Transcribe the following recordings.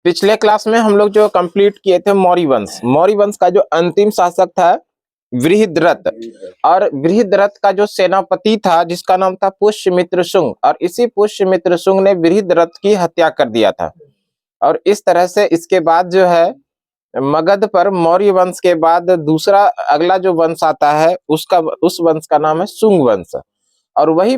पिछले क्लास में हम लोग जो कंप्लीट किए थे मौर्य वंश, मौर्य वंश का जो अंतिम शासक था बृहद्रथ, और बृहद्रथ का जो सेनापति था जिसका नाम था पुष्यमित्र शुंग, और इसी पुष्यमित्र शुंग ने बृहद्रथ की हत्या कर दिया था। और इस तरह से इसके बाद जो है मगध पर मौर्य वंश के बाद दूसरा अगला जो वंश आता है उस वंश का नाम है शुंग वंश। और वही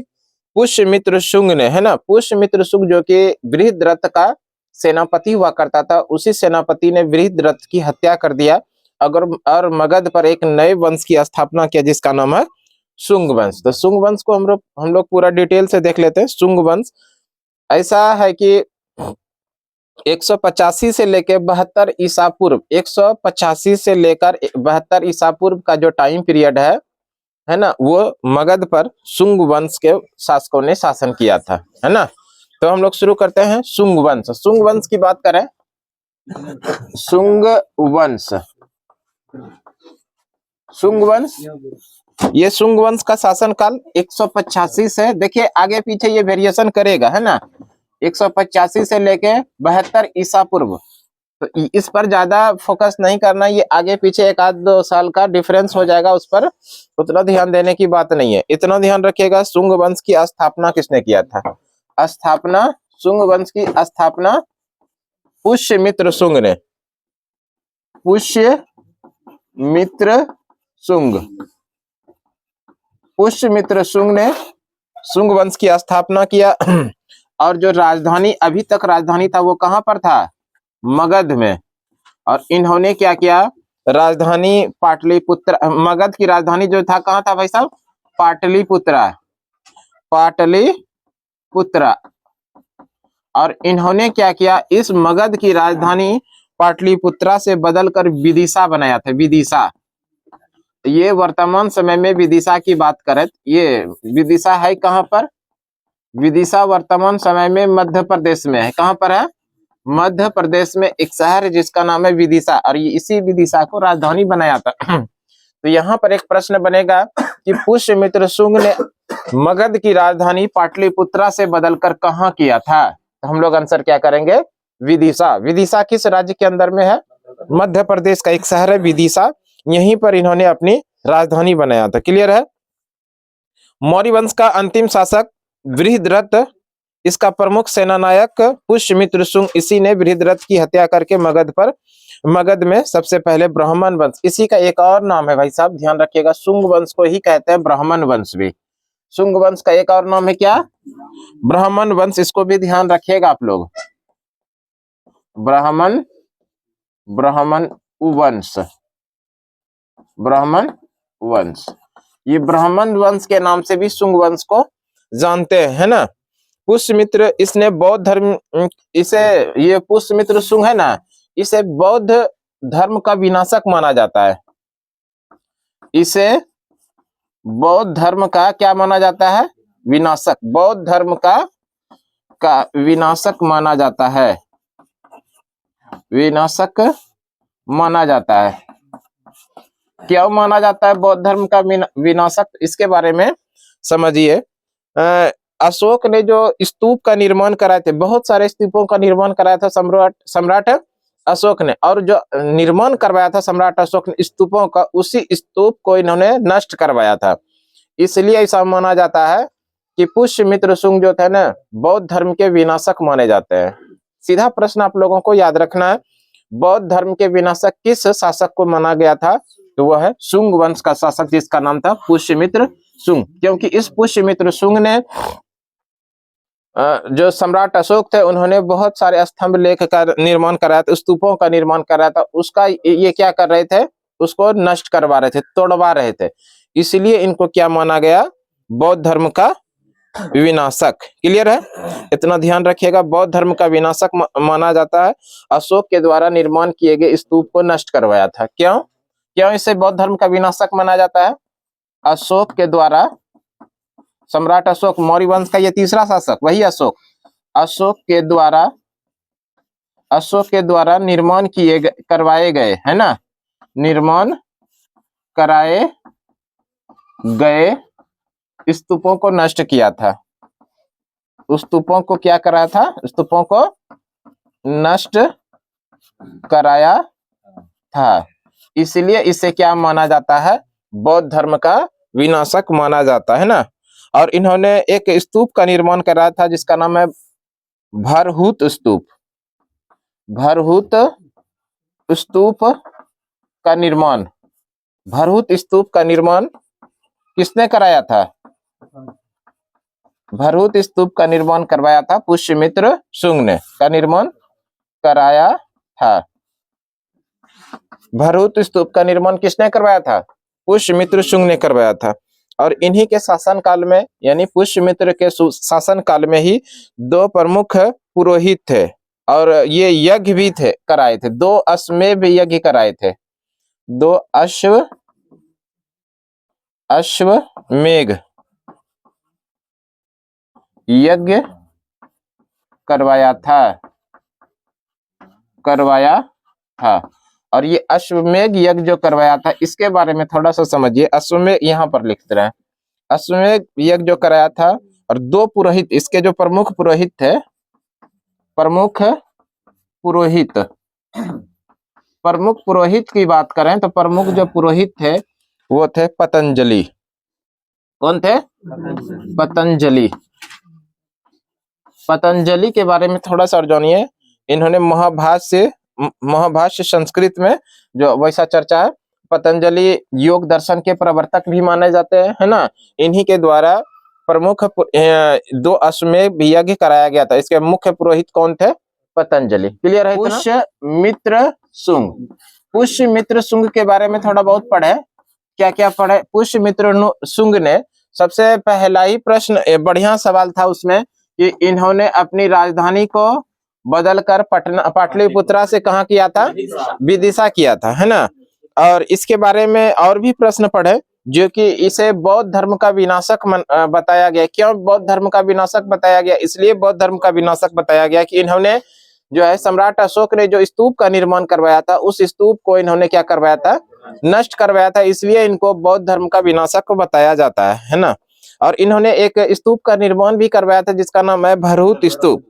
पुष्यमित्र शुंग ने, है ना, पुष्यमित्र शुंग जो कि बृहद्रथ का सेनापति हुआ करता था, उसी सेनापति ने बृहद्रथ की हत्या कर दिया और मगध पर एक नए वंश की स्थापना किया जिसका नाम है शुंग वंश। तो शुंग वंश को हम लोग पूरा डिटेल से देख लेते हैं। शुंग वंश ऐसा है कि 185 से लेकर 72 ईसा पूर्व, 185 से लेकर 72 ईसा पूर्व का जो टाइम पीरियड है ना, वो मगध पर शुंग वंश के शासकों ने शासन किया था, है ना। तो हम लोग शुरू करते हैं शुंग वंश। शुंग वंश की बात करें, शुंग वंश, शुंग वंश, ये शुंग वंश का शासन काल 185 से, देखिए आगे पीछे ये वेरिएशन करेगा, है ना, 185 से लेके 72 ईसा पूर्व। तो इस पर ज्यादा फोकस नहीं करना, ये आगे पीछे एक आध दो साल का डिफरेंस हो जाएगा, उस पर उतना ध्यान देने की बात नहीं है। इतना ध्यान रखिएगा शुंग वंश की स्थापना किसने किया था। स्थापना, शुंग वंश की स्थापना पुष्यमित्र शुंग ने, पुष्यमित्र शुंग, पुष्यमित्र शुंग ने शुंग वंश की स्थापना किया। और जो राजधानी, अभी तक राजधानी था वो कहां पर था, मगध में। और इन्होंने क्या किया, राजधानी पाटलिपुत्र, मगध की राजधानी जो था कहां था भाई साहब, पाटलिपुत्रा, पाटलिपुत्रा। और इन्होंने क्या किया, इस मगध की राजधानी पाटलिपुत्रा से बदलकर विदिशा बनाया था, विदिशा। ये वर्तमान समय में विदिशा की बात करें, ये विदिशा है कहां पर, विदिशा वर्तमान समय में मध्य प्रदेश में है। कहां पर है, मध्य प्रदेश में एक शहर है जिसका नाम है विदिशा, और ये इसी विदिशा को राजधानी बनाया था। तो यहाँ पर एक प्रश्न बनेगा कि पुष्यमित्र शुंग ने मगध की राजधानी पाटलिपुत्रा से बदलकर कहाँ किया था। तो हम लोग आंसर क्या करेंगे, विदिशा। विदिशा किस राज्य के अंदर में है, मध्य प्रदेश का एक शहर है विदिशा, यहीं पर इन्होंने अपनी राजधानी बनाया था। क्लियर है। मौर्य वंश का अंतिम शासक बृहद्रथ, इसका प्रमुख सेनानायक पुष्यमित्र शुंग, इसी ने बृहद्रथ की हत्या करके मगध में सबसे पहले ब्राह्मण वंश, इसी का एक और नाम है भाई साहब, ध्यान रखिएगा, शुंग वंश को ही कहते हैं ब्राह्मण वंश भी। शुंग वंश का एक और नाम है क्या, ब्राह्मण वंश, इसको भी ध्यान रखिएगा आप लोग, ब्राह्मण वंश, ब्राह्मण वंश। ये ब्राह्मण वंश के नाम से भी शुंग वंश को जानते हैं, है ना। पुष्यमित्र, इसने बौद्ध धर्म, इसे, ये पुष्यमित्र शुंग है ना, इसे बौद्ध धर्म का विनाशक माना जाता है। इसे बौद्ध धर्म का क्या माना जाता है, विनाशक, बौद्ध धर्म का विनाशक माना जाता है, विनाशक माना जाता है। क्यों माना जाता है बौद्ध धर्म का विनाशक, इसके बारे में समझिए। अशोक ने जो स्तूप का निर्माण कराए थे, बहुत सारे स्तूपों का निर्माण कराया था सम्राट अशोक ने, और जो निर्माण करवाया था सम्राट अशोक ने स्तूपों का, उसी स्तूप को इन्होंने नष्ट करवाया था। इसलिए ऐसा माना जाता है कि पुष्यमित्र शुंग जो थे ना, बौद्ध धर्म के विनाशक माने जाते हैं। सीधा प्रश्न आप लोगों को याद रखना है, बौद्ध धर्म के विनाशक किस शासक को माना गया था, तो वह है शुंग वंश का शासक जिसका नाम था पुष्यमित्र शुंग। क्योंकि इस पुष्यमित्र शुंग ने, जो सम्राट अशोक थे, उन्होंने बहुत सारे स्तंभ लेख का निर्माण कराया था, स्तूपों का निर्माण कराया था, उसका ये क्या कर रहे थे, उसको नष्ट करवा रहे थे, तोड़वा रहे थे। इसलिए इनको क्या माना गया, बौद्ध धर्म का विनाशक। क्लियर है, इतना ध्यान रखिएगा, बौद्ध धर्म का विनाशक माना जाता है। अशोक के द्वारा निर्माण किए गए स्तूप को नष्ट करवाया था। क्यों इसे बौद्ध धर्म का विनाशक माना जाता है, अशोक के द्वारा, सम्राट अशोक, मौर्य वंश का ये तीसरा शासक, वही अशोक, अशोक के द्वारा निर्माण करवाए गए, है ना, निर्माण कराए गए स्तूपों को नष्ट किया था। स्तूपों को क्या कराया था, स्तूपों को नष्ट कराया था, इसलिए इसे क्या माना जाता है, बौद्ध धर्म का विनाशक माना जाता है ना। और इन्होंने एक स्तूप का निर्माण कराया था जिसका नाम है भरहुत स्तूप। भरहुत स्तूप का निर्माण, भरहुत स्तूप का निर्माण किसने कराया था, भरहुत स्तूप का निर्माण करवाया था पुष्यमित्र शुंग ने, का निर्माण कराया था। भरहुत स्तूप का निर्माण किसने करवाया था, पुष्यमित्र शुंग ने करवाया था। और इन्हीं के शासन काल में, यानी पुष्यमित्र के शासन काल में ही दो प्रमुख पुरोहित थे और ये यज्ञ भी थे, कराए थे, दो अश्वमेध यज्ञ कराए थे, दो अश्वमेध यज्ञ करवाया था। और ये अश्वमेध यज्ञ जो करवाया था इसके बारे में थोड़ा सा समझिए। अश्वमेध यहाँ पर लिखते रहे, अश्वमेध यज्ञ जो कराया था, और दो पुरोहित, इसके जो प्रमुख पुरोहित थे, प्रमुख पुरोहित की बात करें तो प्रमुख जो पुरोहित थे वो थे पतंजलि। कौन थे, पतंजलि। पतंजलि के बारे में थोड़ा सा जानिए। इन्होंने महाभाष्य संस्कृत में जो वैसा चर्चा है, पतंजलि योग दर्शन के प्रवर्तक भी माने जाते हैं, है ना। इन्हीं के द्वारा प्रमुख दो अश्वमेध यज्ञ कराया गया था। इसके मुख्य पुरोहित कौन थे, पतंजलि। क्लियर है। पुष्यमित्र शुंग, पुष्यमित्र शुंग के बारे में थोड़ा बहुत पढ़े। क्या क्या पढ़े, पुष्यमित्र शुंग ने सबसे पहला ही प्रश्न, बढ़िया सवाल था उसमें, कि इन्होंने अपनी राजधानी को बदलकर पाटलिपुत्रा से कहाँ किया था, विदिशा किया था, है ना। और इसके बारे में और भी प्रश्न पढ़े, जो कि इसे बौद्ध धर्म का विनाशक बताया गया। क्यों बौद्ध धर्म का विनाशक बताया गया, इसलिए बौद्ध धर्म का विनाशक बताया गया कि इन्होंने जो है सम्राट अशोक ने जो स्तूप का निर्माण करवाया था, उस स्तूप को इन्होंने क्या करवाया था, नष्ट करवाया था, इसलिए इनको बौद्ध धर्म का विनाशक बताया जाता है ना। और इन्होंने एक स्तूप का निर्माण भी करवाया था जिसका नाम है भरहुत स्तूप।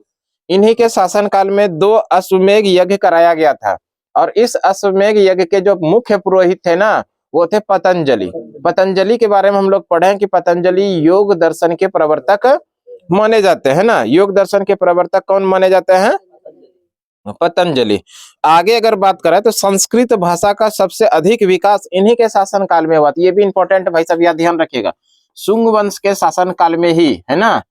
इन्हीं के शासनकाल में दो अश्वमेध यज्ञ कराया गया था, और इस अश्वमेध यज्ञ के जो मुख्य पुरोहित थे ना, वो थे पतंजलि। पतंजलि के बारे में हम लोग पढ़े कि पतंजलि योग दर्शन के प्रवर्तक माने जाते हैं ना। योग दर्शन के प्रवर्तक कौन माने जाते हैं, पतंजलि। आगे अगर बात करें तो संस्कृत भाषा का सबसे अधिक विकास इन्हीं के शासन काल में हुआ था। ये भी इंपॉर्टेंट भाई सब, यह ध्यान रखिएगा, शुंग वंश के शासन काल में ही, है ना।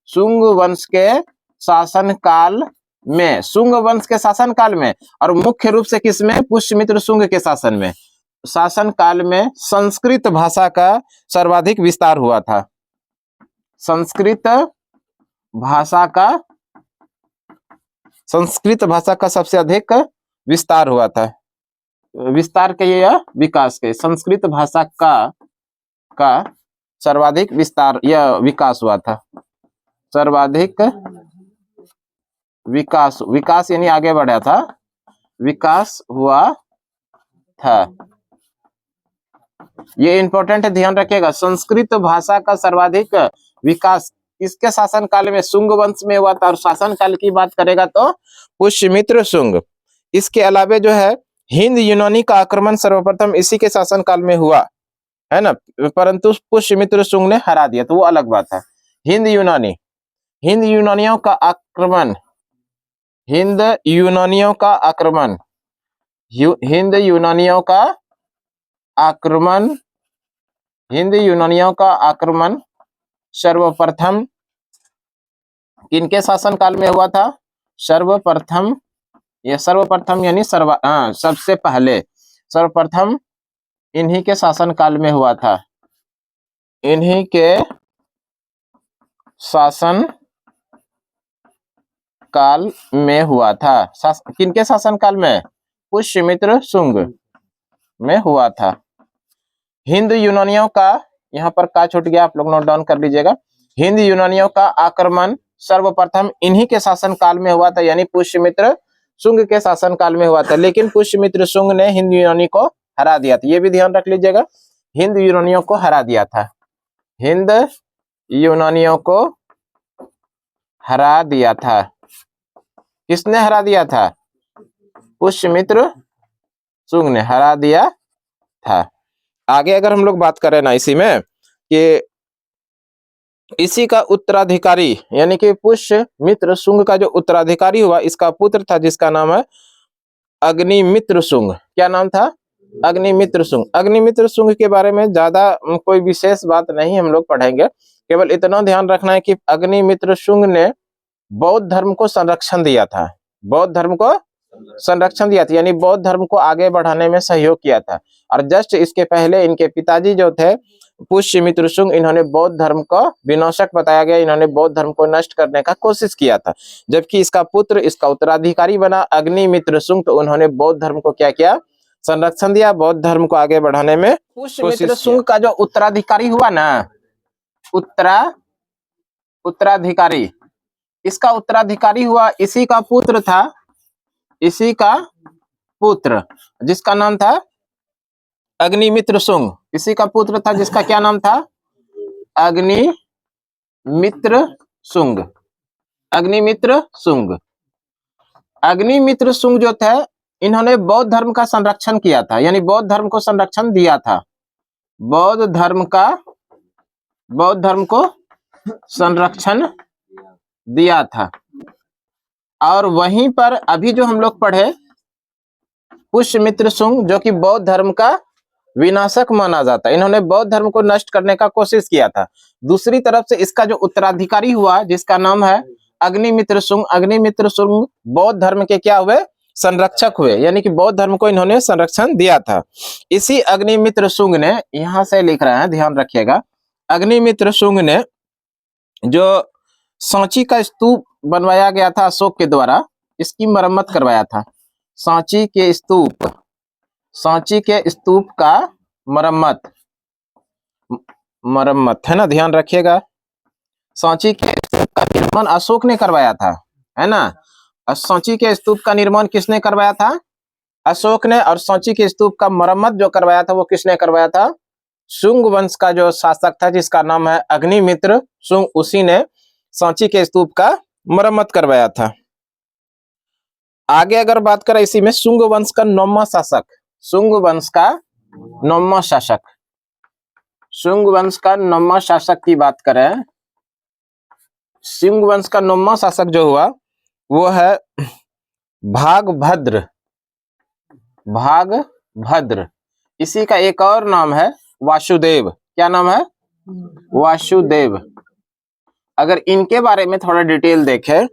शुंग वंश के शासन काल में, शुंग वंश के शासन काल में, और मुख्य रूप से किसमें, पुष्यमित्र शुंग के शासन में, शासन काल में संस्कृत भाषा का सर्वाधिक विस्तार हुआ था। संस्कृत भाषा का सबसे अधिक विस्तार हुआ था। विस्तार के या विकास के, संस्कृत भाषा का सर्वाधिक विस्तार या विकास हुआ था। सर्वाधिक विकास यानी आगे बढ़ा था, विकास हुआ था। ये इंपॉर्टेंट है, ध्यान रखिएगा। संस्कृत भाषा का सर्वाधिक विकास इसके शासन काल में शुंग वंश में हुआ था। और शासन काल की बात करेगा तो पुष्यमित्र शुंग। इसके अलावा जो है हिंद यूनानी का आक्रमण सर्वप्रथम इसी के शासन काल में हुआ, है ना, परंतु पुष्यमित्र शुंग ने हरा दिया, तो वो अलग बात है। हिंद यूनानियों का आक्रमण, हिंद यूनानियों का आक्रमण सर्वप्रथम किनके शासन काल में हुआ था, सर्वप्रथम यानी सबसे पहले, सर्वप्रथम इन्हीं के शासन काल में हुआ था। इन्हीं के शासन काल में हुआ था। किनके शासन काल में, पुष्यमित्र शुंग में हुआ था। हिंद यूनानियों का, यहाँ पर का छूट गया, आप लोग नोट डाउन कर लीजिएगा। हिंद यूनानियों का आक्रमण सर्वप्रथम इन्हीं के शासन काल में हुआ था, यानी पुष्यमित्र शुंग के शासन काल में हुआ था। लेकिन पुष्यमित्र शुंग ने हिंद यूनानी को हरा दिया था, ये भी ध्यान रख लीजिएगा। हिंद यूनानियों को हरा दिया था, हिंद यूनानियों को हरा दिया था। किसने हरा दिया था, पुष्यमित्र शुंग ने हरा दिया था। आगे अगर हम लोग बात करें ना इसी में कि इसी का उत्तराधिकारी यानी कि पुष्यमित्र शुंग का जो उत्तराधिकारी हुआ इसका पुत्र था जिसका नाम है अग्निमित्र शुंग। क्या नाम था? अग्निमित्र शुंग। अग्निमित्र शुंग के बारे में ज्यादा कोई विशेष बात नहीं हम लोग पढ़ेंगे, केवल इतना ध्यान रखना है कि अग्निमित्र शुंग ने बौद्ध धर्म को संरक्षण दिया था। बौद्ध धर्म को संरक्षण दिया था यानी बौद्ध धर्म को आगे बढ़ाने में सहयोग किया था। और जस्ट इसके पहले इनके पिताजी जो थे पुष्यमित्र शुंग, इन्होंने बौद्ध धर्म को विनाशक बताया गया, इन्होंने बौद्ध धर्म को नष्ट करने का कोशिश किया था। जबकि इसका पुत्र इसका उत्तराधिकारी बना अग्निमित्र शुंग, तो उन्होंने बौद्ध धर्म को क्या किया? संरक्षण दिया, बौद्ध धर्म को आगे बढ़ाने में पुष्यमित्र शुंग का जो उत्तराधिकारी हुआ ना, उत्तराधिकारी, इसका उत्तराधिकारी हुआ इसी का पुत्र था, इसी का पुत्र जिसका नाम था अग्निमित्र शुंग। इसी का पुत्र था जिसका क्या नाम था? अग्निमित्र शुंग। अग्निमित्र शुंग। अग्निमित्र शुंग जो थे इन्होंने बौद्ध धर्म का संरक्षण किया था यानी बौद्ध धर्म को संरक्षण दिया था। बौद्ध धर्म को संरक्षण दिया था। और वहीं पर अभी जो हम लोग पढ़े पुष्यमित्र शुंग जो कि बौद्ध धर्म का विनाशक माना जाता है, इन्होंने बौद्ध धर्म को नष्ट करने का कोशिश किया था। दूसरी तरफ से इसका जो उत्तराधिकारी हुआ जिसका नाम है अग्निमित्र शुंग, अग्निमित्र शुंग बौद्ध धर्म के क्या हुए? संरक्षक हुए, यानी कि बौद्ध धर्म को इन्होंने संरक्षण दिया था। इसी अग्निमित्र शुंग ने, यहां से लिख रहे हैं ध्यान रखिएगा, अग्निमित्र शुंग ने जो सांची का स्तूप बनवाया गया था अशोक के द्वारा, इसकी मरम्मत करवाया था। सांची के स्तूप का मरम्मत है ना, ध्यान रखिएगा। सांची के स्तूप का निर्माण अशोक ने करवाया था, है ना। सांची के स्तूप का निर्माण किसने करवाया था? अशोक ने। और सांची के स्तूप का मरम्मत जो करवाया था वो किसने करवाया था? शुंग वंश का जो शासक था जिसका नाम है अग्निमित्र शुंग, उसी ने सांची के स्तूप का मरम्मत करवाया था। आगे अगर बात करें इसी में शुंग वंश का 9वां शासक, शुंग वंश का 9वां शासक, शुंग वंश का 9वां शासक की बात करें, शुंग वंश का 9वां शासक जो हुआ वो है भागभद्र। इसी का एक और नाम है वासुदेव। क्या नाम है? वासुदेव। अगर इनके बारे में थोड़ा डिटेल देखें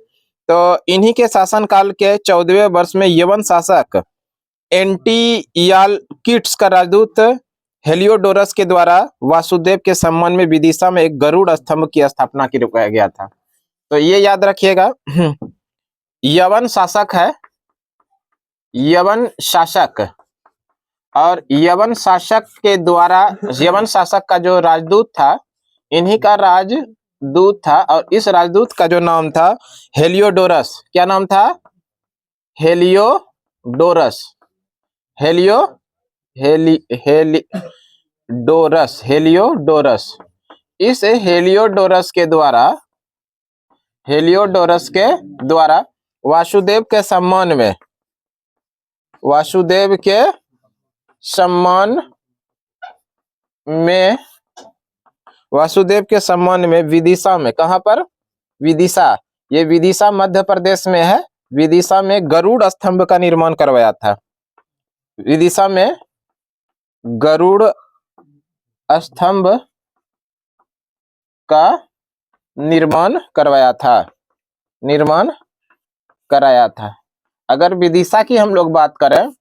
तो इन्हीं के शासनकाल के 14वें वर्ष में यवन शासक एंटियालकिट्स का राजदूत हेलियोडोरस के द्वारा वासुदेव के सम्मान में विदिशा में एक गरुड़ स्तंभ की स्थापना किया गया था। तो ये याद रखिएगा, यवन शासक है, यवन शासक, और यवन शासक के द्वारा, यवन शासक का जो राजदूत था इन्हीं का राजदूत था, और इस राजदूत का जो नाम था हेलियोडोरस। क्या नाम था? हेलियोडोरस। हेलियोडोरस। इस हेलियोडोरस के द्वारा वासुदेव के सम्मान में विदिशा में, कहां पर? विदिशा, ये विदिशा मध्य प्रदेश में है। विदिशा में गरुड़ स्तंभ का निर्माण करवाया था। विदिशा में गरुड़ स्तंभ का निर्माण कराया था। अगर विदिशा की हम लोग बात करें,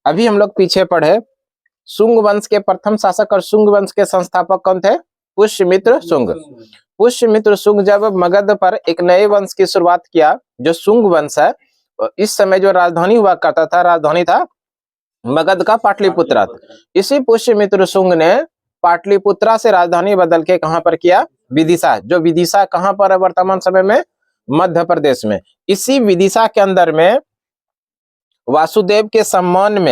अभी हम लोग पीछे पढ़े शुंग वंश के प्रथम शासक और शुंग वंश के संस्थापक कौन थे? पुष्यमित्र शुंग। पुष्यमित्र शुंग जब मगध पर एक नए वंश की शुरुआत किया जो शुंग वंश है, इस समय जो राजधानी हुआ करता था, राजधानी था मगध का पाटलिपुत्रा। इसी पुष्यमित्र शुंग ने पाटलिपुत्रा से राजधानी बदल के कहां पर किया? विदिशा। जो विदिशा कहां पर है वर्तमान समय में? मध्य प्रदेश में। इसी विदिशा के अंदर में वासुदेव के सम्मान,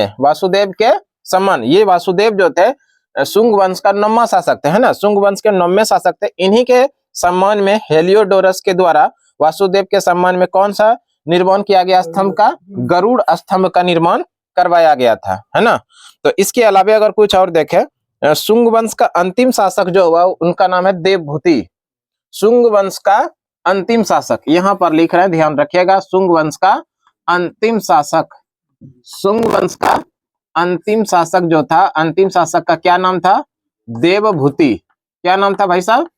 ये वासुदेव जो थे शुंग वंश का 9वां शासक थे, है ना, शुंग वंश के 9वें शासक थे। इन्हीं के सम्मान में हेलियोडोरस के द्वारा वासुदेव के सम्मान में कौन सा निर्माण किया गया स्तंभ का? गरुड़ स्तंभ का निर्माण करवाया गया था, है ना। तो इसके अलावा अगर कुछ और देखें, शुंग वंश का अंतिम शासक जो हुआ उनका नाम है देवभूति। शुंग वंश का अंतिम शासक, यहां पर लिख रहे हैं, ध्यान रखिएगा। शुंग वंश का अंतिम शासक, शुंग वंश का अंतिम शासक जो था, अंतिम शासक का क्या नाम था? देवभूति। क्या नाम था भाई साहब?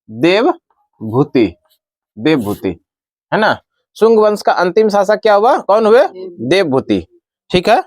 देवभूति, देवभूति, है ना। शुंग वंश का अंतिम शासक क्या हुआ? कौन हुए? देवभूति। ठीक है।